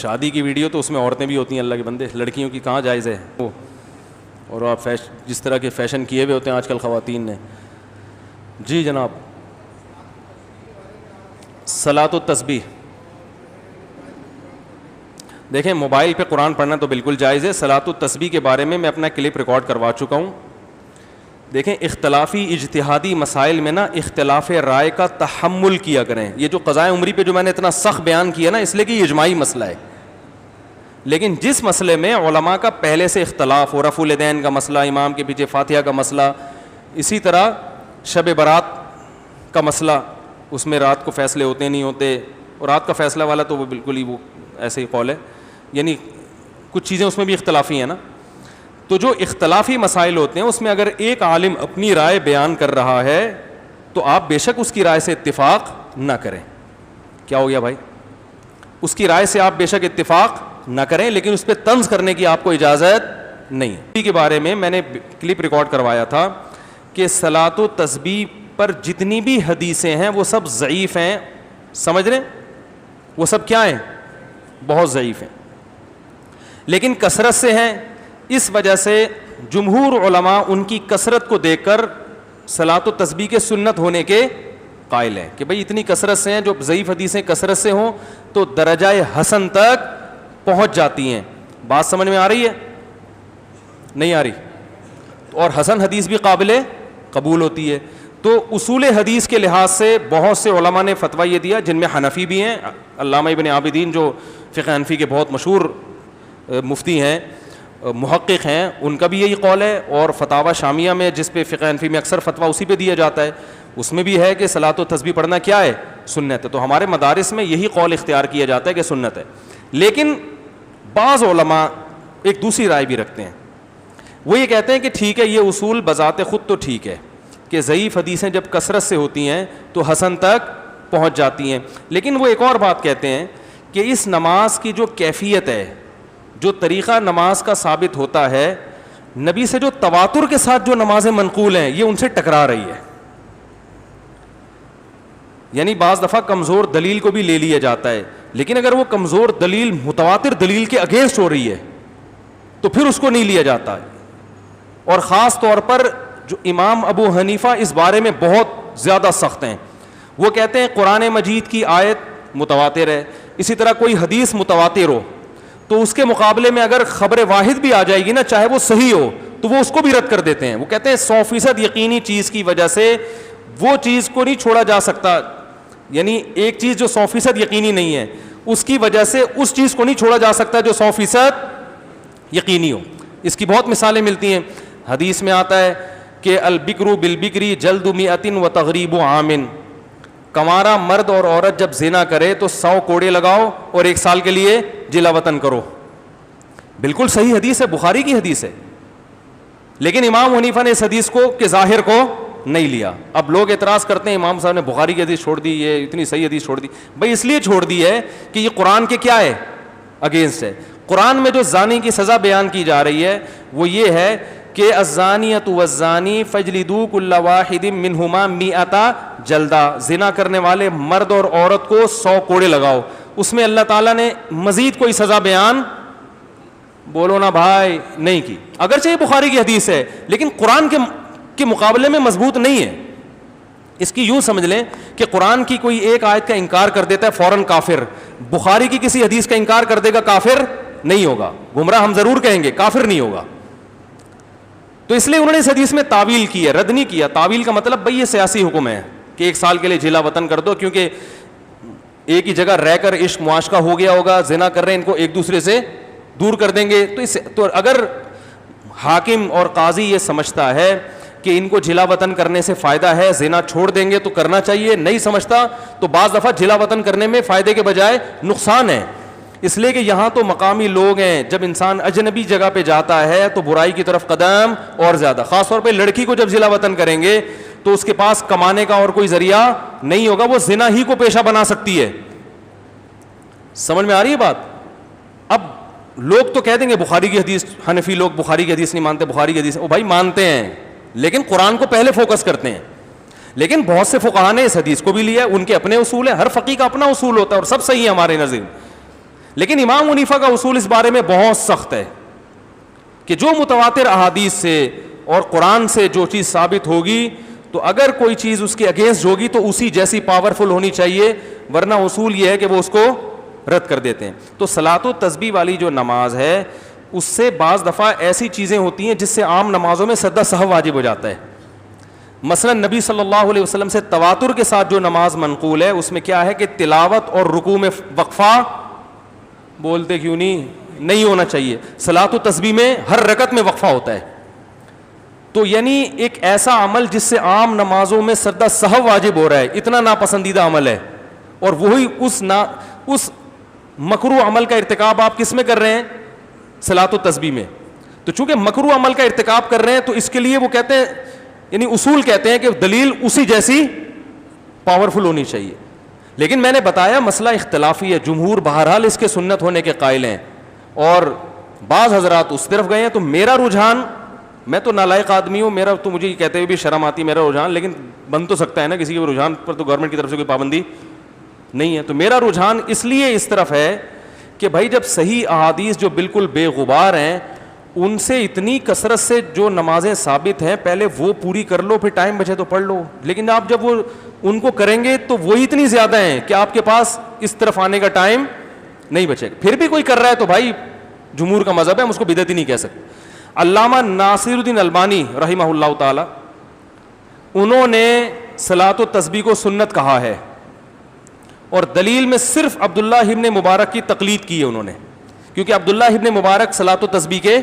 شادی کی ویڈیو تو اس میں عورتیں بھی ہوتی ہیں, اللہ کے بندے, لڑکیوں کی کہاں جائز ہے وہ, اور آپ جس طرح کے فیشن کیے ہوئے ہوتے ہیں آج کل خواتین نے. جی جناب, صلاۃ التسبیح. دیکھیں موبائل پہ قرآن پڑھنا تو بالکل جائز ہے. صلاۃ التسبیح کے بارے میں اپنا کلپ ریکارڈ کروا چکا ہوں. دیکھیں اختلافی اجتہادی مسائل میں نا اختلاف رائے کا تحمل کیا کریں. یہ جو قضائے عمری پہ جو میں نے اتنا سخت بیان کیا نا, اس لیے کہ یہ اجماعی مسئلہ ہے. لیکن جس مسئلے میں علماء کا پہلے سے اختلاف ہو, رفع الیدین کا مسئلہ, امام کے پیچھے فاتحہ کا مسئلہ, اسی طرح شب برات کا مسئلہ, اس میں رات کو فیصلے ہوتے نہیں ہوتے, اور رات کا فیصلہ والا تو وہ بالکل ہی وہ ایسے ہی قول ہے, یعنی کچھ چیزیں اس میں بھی اختلافی ہیں نا. تو جو اختلافی مسائل ہوتے ہیں اس میں اگر ایک عالم اپنی رائے بیان کر رہا ہے تو آپ بے شک اس کی رائے سے اتفاق نہ کریں. کیا ہو گیا بھائی؟ اس کی رائے سے آپ بے شک اتفاق نہ کریں, لیکن اس پہ طنز کرنے کی آپ کو اجازت نہیں. اسی کے بارے میں نے کلپ ریکارڈ کروایا تھا کہ صلاۃ و تسبیح پر جتنی بھی حدیثیں ہیں وہ سب ضعیف ہیں. سمجھ رہے ہیں؟ وہ سب کیا ہیں؟ بہت ضعیف ہیں, لیکن کثرت سے ہیں. اس وجہ سے جمہور علماء ان کی کثرت کو دیکھ کر صلاۃ و تسبیح کے سنت ہونے کے قائل ہیں کہ بھئی اتنی کثرت سے ہیں, جو ضعیف حدیثیں کثرت سے ہوں تو درجہ حسن تک پہنچ جاتی ہیں. بات سمجھ میں آ رہی ہے؟ نہیں آ رہی؟ اور حسن حدیث بھی قابل قبول ہوتی ہے. تو اصول حدیث کے لحاظ سے بہت سے علماء نے فتویٰ یہ دیا, جن میں حنفی بھی ہیں. علامہ ابن عابدین جو فقہ حنفی کے بہت مشہور مفتی ہیں, محقق ہیں, ان کا بھی یہی قول ہے. اور فتاوی شامیہ میں جس پہ فقہ حنفی میں اکثر فتویٰ اسی پہ دیا جاتا ہے, اس میں بھی ہے کہ صلاۃ و تسبیح پڑھنا کیا ہے؟ سنت ہے. تو ہمارے مدارس میں یہی قول اختیار کیا جاتا ہے کہ سنت ہے. لیکن بعض علماء ایک دوسری رائے بھی رکھتے ہیں. وہ یہ کہتے ہیں کہ ٹھیک ہے, یہ اصول بذات خود تو ٹھیک ہے کہ ضعیف حدیثیں جب کثرت سے ہوتی ہیں تو حسن تک پہنچ جاتی ہیں, لیکن وہ ایک اور بات کہتے ہیں کہ اس نماز کی جو کیفیت ہے, جو طریقہ نماز کا ثابت ہوتا ہے, نبی سے جو تواتر کے ساتھ جو نمازیں منقول ہیں یہ ان سے ٹکرا رہی ہے. یعنی بعض دفعہ کمزور دلیل کو بھی لے لیا جاتا ہے, لیکن اگر وہ کمزور دلیل متواتر دلیل کے اگینسٹ ہو رہی ہے تو پھر اس کو نہیں لیا جاتا ہے. اور خاص طور پر جو امام ابو حنیفہ اس بارے میں بہت زیادہ سخت ہیں. وہ کہتے ہیں قرآن مجید کی آیت متواتر ہے, اسی طرح کوئی حدیث متواتر ہو تو اس کے مقابلے میں اگر خبر واحد بھی آ جائے گی نا, چاہے وہ صحیح ہو, تو وہ اس کو بھی رد کر دیتے ہیں. وہ کہتے ہیں 100% یقینی چیز کی وجہ سے وہ چیز کو نہیں چھوڑا جا سکتا. یعنی ایک چیز جو 100% یقینی نہیں ہے, اس کی وجہ سے اس چیز کو نہیں چھوڑا جا سکتا جو 100% یقینی ہو. اس کی بہت مثالیں ملتی ہیں. حدیث میں آتا ہے کہ البکر بالبکری جلد مئۃ و تغریب عام, کنوارا مرد اور عورت جب زنا کرے تو 100 کوڑے لگاؤ اور 1 سال کے لیے جلا وطن کرو. بالکل صحیح حدیث ہے, بخاری کی حدیث ہے. لیکن امام حنیفہ نے اس حدیث کو کہ ظاہر کو نہیں لیا. اب لوگ اعتراض کرتے ہیں امام صاحب نے بخاری کی حدیث چھوڑ دی, یہ اتنی صحیح حدیث چھوڑ دی. بھائی اس لیے چھوڑ دی ہے کہ یہ قرآن کے کیا ہے؟ اگینسٹ ہے. قرآن میں جو زانی کی سزا بیان کی جا رہی ہے وہ یہ ہے کہ الزانیۃ والزانی فاجلدوا کل واحد منہما 100 جلدہ, زنا کرنے والے مرد اور عورت کو 100 کوڑے لگاؤ. اس میں اللہ تعالیٰ نے مزید کوئی سزا بیان بولو نا بھائی نہیں کی. اگرچہ یہ بخاری کی حدیث ہے لیکن قرآن کے مقابلے میں مضبوط نہیں ہے. اس کی یوں سمجھ لیں کہ قرآن کی کوئی ایک آیت کا انکار کر دیتا ہے فوراً کافر, بخاری کی کسی حدیث کا انکار کر دے گا کافر نہیں ہوگا. گمراہ ہم ضرور کہیں گے, کافر نہیں ہوگا. تو اس لیے انہوں نے اس حدیث میں تعویل کی ہے, رد نہیں کیا. تعویل کا مطلب بھئی یہ سیاسی حکم ہے کہ 1 سال کے لیے جلا وطن کر دو, کیونکہ ایک ہی جگہ رہ کر عشق معاشقہ ہو گیا ہوگا, زنا کر رہے ہیں, ان کو ایک دوسرے سے دور کر دیں گے. تو اگر حاکم اور قاضی یہ سمجھتا ہے کہ ان کو جلا وطن کرنے سے فائدہ ہے, زنا چھوڑ دیں گے تو کرنا چاہیے, نہیں سمجھتا تو بعض دفعہ جلا وطن کرنے میں فائدے کے بجائے نقصان ہے. اس لیے کہ یہاں تو مقامی لوگ ہیں, جب انسان اجنبی جگہ پہ جاتا ہے تو برائی کی طرف قدم اور زیادہ. خاص طور پہ لڑکی کو جب جلا وطن کریں گے تو اس کے پاس کمانے کا اور کوئی ذریعہ نہیں ہوگا, وہ زنا ہی کو پیشہ بنا سکتی ہے. سمجھ میں آ رہی ہے بات؟ اب لوگ تو کہہ دیں گے بخاری کی حدیث, حنفی لوگ بخاری کی حدیث نہیں مانتے, بخاری کی حدیث او بھائی مانتے ہیں لیکن قرآن کو پہلے فوکس کرتے ہیں. لیکن بہت سے فقہاء نے اس حدیث کو بھی لیا ہے, ان کے اپنے اصول ہیں, ہر فقیہ کا اپنا اصول ہوتا ہے اور سب صحیح ہے ہمارے نظر. لیکن امام حنیفہ کا اصول اس بارے میں بہت سخت ہے کہ جو متواتر احادیث سے اور قرآن سے جو چیز ثابت ہوگی تو اگر کوئی چیز اس کے اگینسٹ ہوگی تو اسی جیسی پاورفل ہونی چاہیے, ورنہ اصول یہ ہے کہ وہ اس کو رد کر دیتے ہیں. تو صلاۃ و تسبیح والی جو نماز ہے اس سے بعض دفعہ ایسی چیزیں ہوتی ہیں جس سے عام نمازوں میں سجدہ سہو واجب ہو جاتا ہے. مثلا نبی صلی اللہ علیہ وسلم سے تواتر کے ساتھ جو نماز منقول ہے اس میں کیا ہے کہ تلاوت اور رکوع میں وقفہ, بولتے کیوں نہیں ہونا چاہیے. صلاۃ و تسبیح میں ہر رکعت میں وقفہ ہوتا ہے. تو یعنی ایک ایسا عمل جس سے عام نمازوں میں سجدہ سہو واجب ہو رہا ہے, اتنا ناپسندیدہ عمل ہے, اور وہی اس مکروہ عمل کا ارتکاب آپ کس میں کر رہے ہیں؟ صلاۃ و تسبیح میں. تو چونکہ مکروہ عمل کا ارتکاب کر رہے ہیں تو اس کے لیے وہ کہتے ہیں, یعنی اصول کہتے ہیں کہ دلیل اسی جیسی پاورفل ہونی چاہیے. لیکن میں نے بتایا مسئلہ اختلافی ہے, جمہور بہرحال اس کے سنت ہونے کے قائل ہیں اور بعض حضرات اس طرف گئے ہیں. تو میرا رجحان, میں تو نالائق آدمی ہوں, میرا تو مجھے یہ کہتے ہوئے بھی شرم آتی میرا رجحان, لیکن بن تو سکتا ہے نا کسی کے رجحان پر, تو گورنمنٹ کی طرف سے کوئی پابندی نہیں ہے. تو میرا رجحان اس لیے اس طرف ہے کہ بھائی جب صحیح احادیث جو بالکل بے غبار ہیں ان سے اتنی کثرت سے جو نمازیں ثابت ہیں پہلے وہ پوری کر لو, پھر ٹائم بچے تو پڑھ لو. لیکن آپ جب وہ ان کو کریں گے تو وہی اتنی زیادہ ہیں کہ آپ کے پاس اس طرف آنے کا ٹائم نہیں بچے گا. پھر بھی کوئی کر رہا ہے تو بھائی جمہور کا مذہب ہے, ہم اس کو بدعتی نہیں کہہ سکتے. علامہ ناصر الدین البانی رحمہ اللہ تعالی, انہوں نے صلاۃ و تسبیح کو سنت کہا ہے اور دلیل میں صرف عبداللہ ابن مبارک کی تقلید کی ہے انہوں نے, کیونکہ عبداللہ ابن مبارک صلاۃ و تسبیح کے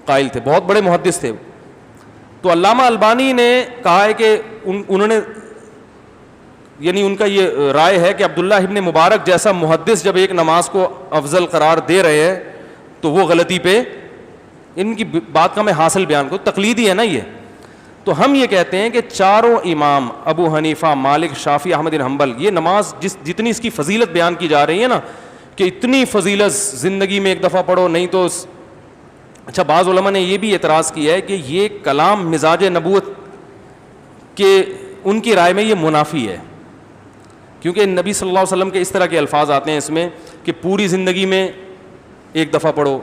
قائل تھے, بہت بڑے محدث تھے. تو علامہ البانی نے کہا ہے کہ انہوں نے, یعنی ان کا یہ رائے ہے کہ عبداللہ ابن مبارک جیسا محدث جب ایک نماز کو افضل قرار دے رہے ہیں تو وہ غلطی پہ, ان کی بات کا میں حاصل بیان کروں, تقلیدی ہے نا یہ. تو ہم یہ کہتے ہیں کہ چاروں امام ابو حنیفہ, مالک, شافعی, احمد بن حنبل, یہ نماز جتنی اس کی فضیلت بیان کی جا رہی ہے نا کہ اتنی فضیلت زندگی میں ایک دفعہ پڑھو نہیں تو اچھا. بعض علماء نے یہ بھی اعتراض کیا ہے کہ یہ کلام مزاج نبوت کے ان کی رائے میں یہ منافی ہے, کیونکہ نبی صلی اللہ علیہ وسلم کے اس طرح کے الفاظ آتے ہیں اس میں کہ پوری زندگی میں ایک دفعہ پڑھو,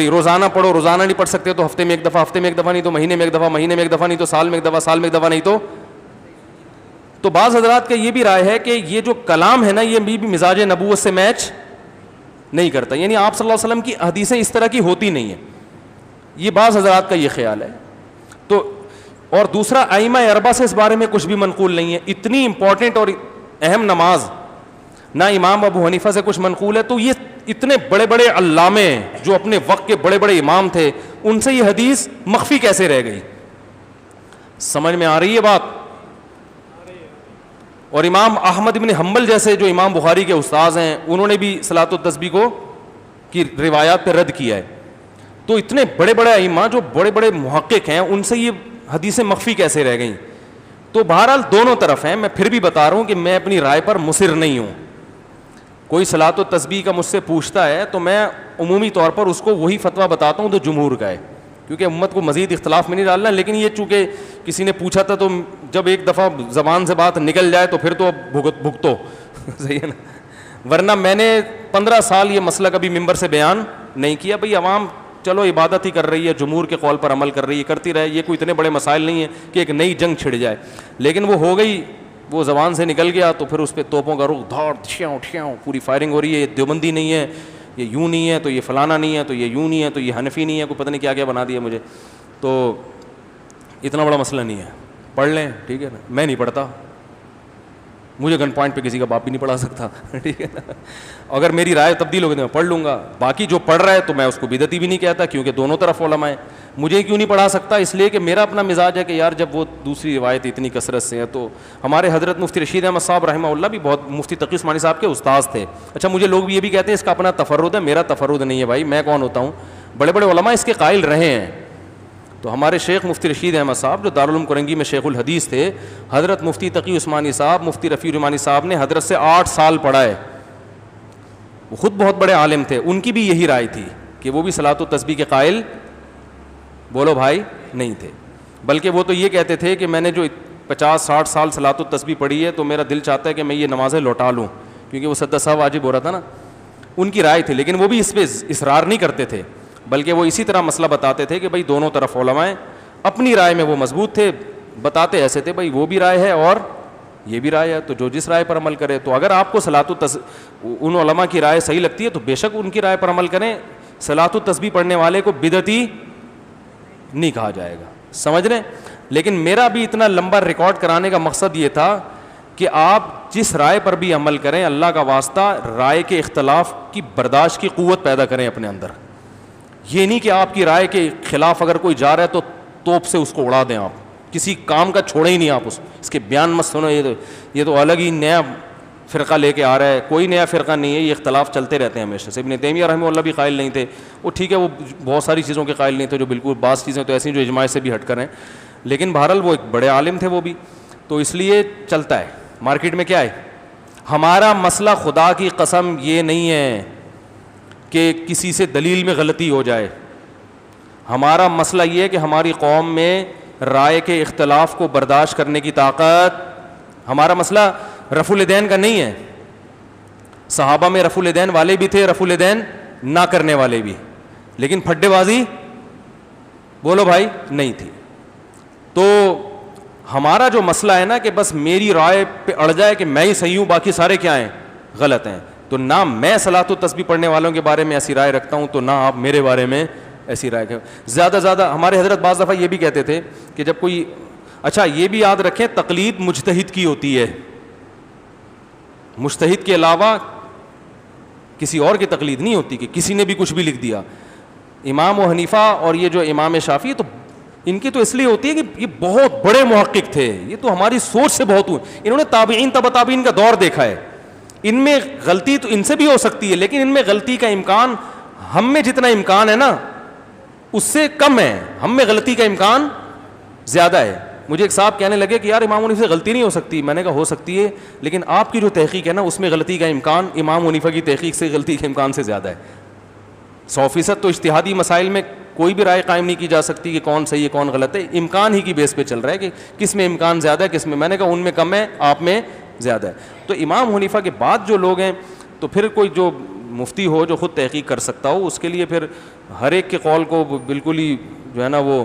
روزانہ پڑھو, روزانہ نہیں پڑھ سکتے تو ہفتے میں ایک دفعہ, ہفتے میں ایک دفعہ نہیں تو مہینے میں ایک دفعہ, مہینے میں ایک دفعہ نہیں تو سال میں ایک دفعہ, سال میں ایک دفعہ نہیں تو بعض حضرات کا یہ بھی رائے ہے کہ یہ جو کلام ہے نا یہ بھی مزاج نبوت سے میچ نہیں کرتا, یعنی آپ صلی اللہ علیہ وسلم کی حدیثیں اس طرح کی ہوتی نہیں ہیں, یہ بعض حضرات کا یہ خیال ہے. تو اور دوسرا ائمہ اربعہ سے اس بارے میں کچھ بھی منقول نہیں ہے. اتنی امپورٹنٹ اور اہم نماز نہ امام ابو حنیفہ سے کچھ منقول ہے, تو یہ اتنے بڑے بڑے علامے جو اپنے وقت کے بڑے بڑے امام تھے ان سے یہ حدیث مخفی کیسے رہ گئی؟ سمجھ میں آ رہی ہے بات؟ اور امام احمد بن حنبل جیسے جو امام بخاری کے استاذ ہیں انہوں نے بھی صلاۃ و تسبیح کو کی روایات پہ رد کیا ہے. تو اتنے بڑے بڑے ائمہ جو بڑے بڑے محقق ہیں ان سے یہ حدیثیں مخفی کیسے رہ گئیں؟ تو بہرحال دونوں طرف ہیں. میں پھر بھی بتا رہا ہوں کہ میں اپنی رائے پر مصر نہیں ہوں. کوئی صلاۃ و تسبیح کا مجھ سے پوچھتا ہے تو میں عمومی طور پر اس کو وہی فتویٰ بتاتا ہوں تو جمہور کا ہے, کیونکہ امت کو مزید اختلاف میں نہیں ڈالنا. لیکن یہ چونکہ کسی نے پوچھا تھا تو جب ایک دفعہ زبان سے بات نکل جائے تو پھر تو بھگتو صحیح ہے نا, ورنہ میں نے 15 سال یہ مسئلہ کبھی ممبر سے بیان نہیں کیا. بھئی عوام چلو عبادت ہی کر رہی ہے, جمہور کے قول پر عمل کر رہی ہے, کرتی رہے, یہ کوئی اتنے بڑے مسائل نہیں ہیں کہ ایک نئی جنگ چھڑ جائے. لیکن وہ ہو گئی, وہ زبان سے نکل گیا تو پھر اس پہ توپوں کا رخ دھاڑ ٹھیاؤں پوری فائرنگ ہو رہی ہے. یہ دیوبندی نہیں ہے, یہ یوں نہیں ہے, تو یہ فلانا نہیں ہے, تو یہ یوں نہیں ہے, تو یہ حنفی نہیں ہے, کوئی پتہ نہیں کیا کیا بنا دیا مجھے. تو اتنا بڑا مسئلہ نہیں ہے, پڑھ لیں ٹھیک ہے نا. میں نہیں پڑھتا, مجھے گن پوائنٹ پہ کسی کا باپ بھی نہیں پڑھا سکتا ٹھیک ہے نا. اگر میری رائے تبدیل ہوگی تو میں پڑھ لوں گا. باقی جو پڑھ رہا ہے تو میں اس کو بدعتی بھی نہیں کہتا, کیونکہ دونوں طرف علماء ہیں. مجھے کیوں نہیں پڑھا سکتا؟ اس لیے کہ میرا اپنا مزاج ہے کہ یار جب وہ دوسری روایت اتنی کثرت سے ہے. تو ہمارے حضرت مفتی رشید احمد صاحب رحمہ اللہ بھی بہت مفتی تقی عثمانی صاحب کے استاذ تھے. اچھا مجھے لوگ بھی یہ بھی کہتے ہیں اس کا اپنا تفرد ہے, میرا تفرد نہیں ہے بھائی, میں کون ہوتا ہوں؟ بڑے بڑے علماء اس کے قائل رہے ہیں. تو ہمارے شیخ مفتی رشید احمد صاحب جو دارالعلوم کرنگی میں شیخ الحدیث تھے, حضرت مفتی تقی عثمانی صاحب, مفتی رفیع رحمانی صاحب نے حضرت سے 8 سال پڑھا ہے. وہ خود بہت بڑے عالم تھے, ان کی بھی یہی رائے تھی کہ وہ بھی صلاۃ و تسبیح کے قائل بولو بھائی نہیں تھے. بلکہ وہ تو یہ کہتے تھے کہ میں نے جو 50-60 سال صلاۃ و تسبیح پڑھی ہے تو میرا دل چاہتا ہے کہ میں یہ نمازیں لوٹا لوں, کیونکہ وہ سجدہ سہو واجب ہو رہا تھا نا. ان کی رائے تھی, لیکن وہ بھی اس پہ اصرار نہیں کرتے تھے, بلکہ وہ اسی طرح مسئلہ بتاتے تھے کہ بھائی دونوں طرف علماء ہیں, اپنی رائے میں وہ مضبوط تھے, بتاتے ایسے تھے بھائی وہ بھی رائے ہے اور یہ بھی رائے ہے, تو جو جس رائے پر عمل کرے. تو اگر آپ کو ان علماء کی رائے صحیح لگتی ہے تو بے شک ان کی رائے پر عمل کریں. صلاۃ التسبیح پڑھنے والے کو بدعتی نہیں کہا جائے گا, سمجھ رہے ہیں. لیکن میرا بھی اتنا لمبا ریکارڈ کرانے کا مقصد یہ تھا کہ آپ جس رائے پر بھی عمل کریں, اللہ کا واسطہ رائے کے اختلاف کی برداشت کی قوت پیدا کریں اپنے اندر. یہ نہیں کہ آپ کی رائے کے خلاف اگر کوئی جا رہا ہے تو توپ سے اس کو اڑا دیں, آپ کسی کام کا چھوڑے ہی نہیں, آپ اس کے بیان مت سنو, یہ تو الگ ہی نیا فرقہ لے کے آ رہا ہے. کوئی نیا فرقہ نہیں ہے, یہ اختلاف چلتے رہتے ہیں ہمیشہ سے. ابن تیمیہ رحمہ اللہ بھی قائل نہیں تھے, وہ ٹھیک ہے وہ بہت ساری چیزوں کے قائل نہیں تھے جو بالکل, بعض چیزیں تو ایسی جو اجماع سے بھی ہٹ کر ہیں, لیکن بہرحال وہ ایک بڑے عالم تھے وہ بھی, تو اس لیے چلتا ہے. مارکیٹ میں کیا ہے, ہمارا مسئلہ خدا کی قسم یہ نہیں ہے کہ کسی سے دلیل میں غلطی ہو جائے. ہمارا مسئلہ یہ ہے کہ ہماری قوم میں رائے کے اختلاف کو برداشت کرنے کی طاقت. ہمارا مسئلہ رفع الیدین کا نہیں ہے. صحابہ میں رفع الیدین والے بھی تھے, رفع الیدین نہ کرنے والے بھی, لیکن پھڈے بازی بولو بھائی نہیں تھی. تو ہمارا جو مسئلہ ہے نا کہ بس میری رائے پہ اڑ جائے کہ میں ہی صحیح ہوں, باقی سارے کیا ہیں, غلط ہیں. تو نہ میں صلاۃ التسبیح پڑھنے والوں کے بارے میں ایسی رائے رکھتا ہوں, تو نہ آپ میرے بارے میں ایسی رائے کریں. زیادہ ہمارے حضرت بعض دفعہ یہ بھی کہتے تھے کہ جب کوئی, اچھا یہ بھی یاد رکھیں تقلید مجتہد کی ہوتی ہے, مجتہد کے علاوہ کسی اور کی تقلید نہیں ہوتی کہ کسی نے بھی کچھ بھی لکھ دیا. امام و حنیفہ اور یہ جو امام شافعی, تو ان کی تو اس لیے ہوتی ہے کہ یہ بہت بڑے محقق تھے, یہ تو ہماری سوچ سے بہت ہوئے, انہوں نے تابعین تبع تابعین کا دور دیکھا ہے. ان میں غلطی تو ان سے بھی ہو سکتی ہے, لیکن ان میں غلطی کا امکان ہم میں جتنا امکان ہے نا اس سے کم ہے, ہم میں غلطی کا امکان زیادہ ہے. مجھے ایک صاحب کہنے لگے کہ یار امام حنیفہ سے غلطی نہیں ہو سکتی. میں نے کہا ہو سکتی ہے, لیکن آپ کی جو تحقیق ہے نا اس میں غلطی کا امکان امام حنیفہ کی تحقیق سے غلطی کے امکان سے زیادہ ہے. 100% تو اجتہادی مسائل میں کوئی بھی رائے قائم نہیں کی جا سکتی کہ کون صحیح ہے کون غلط ہے, امکان ہی کی بیس پہ چل رہا ہے کہ کس میں امکان زیادہ ہے کس میں. میں نے کہا ان میں کم ہے, آپ میں زیادہ ہے. تو امام حنیفہ کے بعد جو لوگ ہیں, تو پھر کوئی جو مفتی ہو جو خود تحقیق کر سکتا ہو, اس کے لیے پھر ہر ایک کے قول کو بالکل ہی جو ہے نا وہ,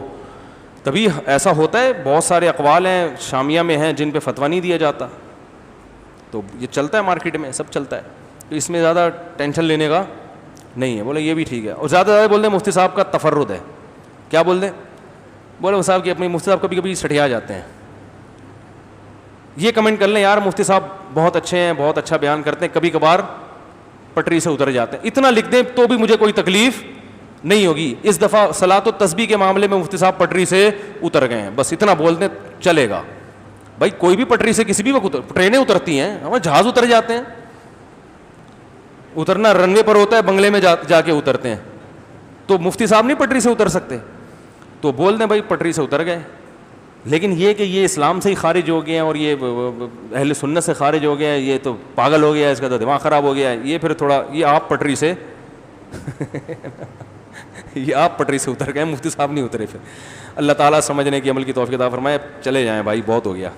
تبھی ایسا ہوتا ہے. بہت سارے اقوال ہیں شامیہ میں ہیں جن پہ فتویٰ نہیں دیا جاتا, تو یہ چلتا ہے مارکیٹ میں, سب چلتا ہے. تو اس میں زیادہ ٹینشن لینے کا نہیں ہے. بولے یہ بھی ٹھیک ہے, اور زیادہ بول دیں مفتی صاحب کا تفرد ہے. کیا بول دیں, بولے صاحب کہ اپنی مفتی صاحب کبھی کبھی سٹھیا جاتے ہیں. یہ کمنٹ کر لیں یار مفتی صاحب بہت اچھے ہیں, بہت اچھا بیان کرتے ہیں, کبھی کبھار پٹری سے اتر جاتے ہیں. اتنا لکھ دیں تو بھی مجھے کوئی تکلیف نہیں ہوگی. اس دفعہ صلاۃ التسبیح کے معاملے میں مفتی صاحب پٹری سے اتر گئے ہیں, بس اتنا بول دیں چلے گا. بھائی کوئی بھی پٹری سے کسی بھی وقت, ٹرینیں اترتی ہیں, ہمارے جہاز اتر جاتے ہیں. اترنا رن وے پر ہوتا ہے, بنگلے میں جا کے اترتے ہیں. تو مفتی صاحب نہیں پٹری سے اتر سکتے, تو بول دیں بھائی پٹری سے اتر گئے. لیکن یہ کہ یہ اسلام سے ہی خارج ہو گئے ہیں اور یہ اہل سنت سے خارج ہو گیا ہے, یہ تو پاگل ہو گیا ہے, اس کا تو دماغ خراب ہو گیا ہے, یہ پھر تھوڑا, یہ آپ پٹری سے یہ آپ پٹری سے اتر گئے, مفتی صاحب نہیں اترے. پھر اللہ تعالیٰ سمجھنے کی عمل کی توفیق عطا فرمائے. چلے جائیں بھائی, بہت ہو گیا.